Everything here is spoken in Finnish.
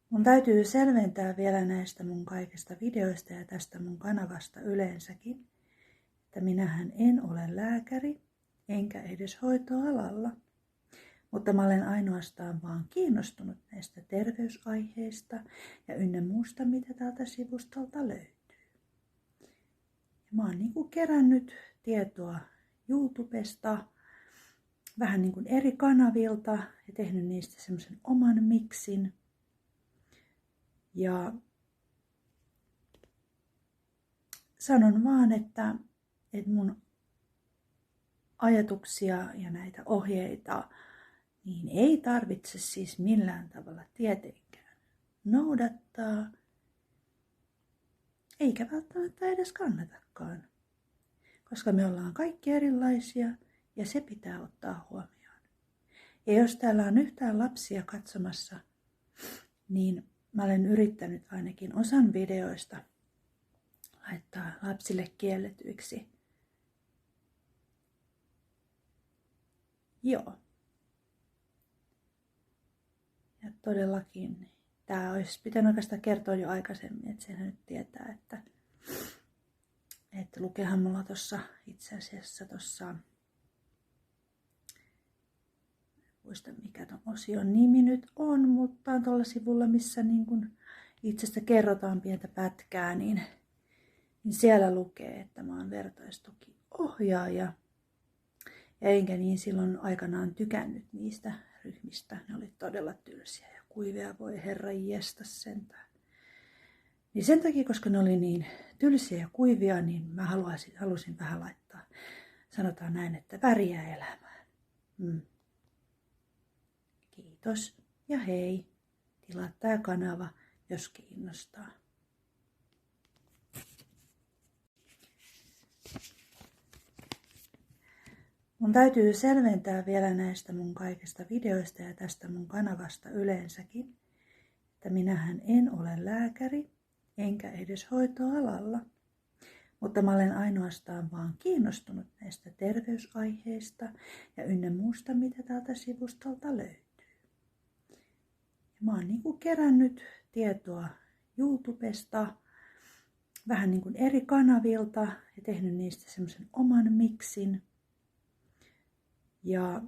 Mun täytyy selventää vielä näistä mun kaikista videoista ja tästä mun kanavasta yleensäkin, että minähän en ole lääkäri, enkä edes hoitoalalla. Mutta mä olen ainoastaan vaan kiinnostunut näistä terveysaiheista ja ynnä muusta, mitä täältä sivustolta löytyy. Ja mä oon kerännyt tietoa YouTubesta, vähän eri kanavilta ja tehnyt niistä semmoisen oman miksin. Ja sanon vaan, että mun ajatuksia ja näitä ohjeita niin ei tarvitse siis millään tavalla tietenkään noudattaa, eikä välttämättä edes kannatakaan, koska me ollaan kaikki erilaisia ja se pitää ottaa huomioon. Ja jos täällä on yhtään lapsia katsomassa, niin mä olen yrittänyt ainakin osan videoista laittaa lapsille kielletyiksi. Joo. Ja todellakin tämä olisi pitänyt oikeastaan kertoa jo aikaisemmin, että sen nyt tietää, että lukehan mulla tuossa itse asiassa muista mikä ton osion nimi nyt on, mutta on tuolla sivulla, missä itsestä kerrotaan pientä pätkää, niin siellä lukee, että mä oon vertaistukiohjaaja. Ja enkä niin silloin aikanaan tykännyt niistä ryhmistä. Ne oli todella tylsiä ja kuivia, voi herra jesta sentään. Niin sen takia, koska ne oli niin tylsiä ja kuivia, niin mä halusin vähän laittaa, sanotaan näin, että väriä elämään. Kiitos ja hei, tilaa tää kanava, jos kiinnostaa. Mun täytyy selventää vielä näistä mun kaikista videoista ja tästä mun kanavasta yleensäkin, että minähän en ole lääkäri, enkä edes hoitoalalla. Mutta mä olen ainoastaan vaan kiinnostunut näistä terveysaiheista ja ynnä muusta, mitä täältä sivustolta löytyy. Ja mä oon kerännyt tietoa YouTubesta, vähän eri kanavilta ja tehnyt niistä semmoisen oman miksin. Ja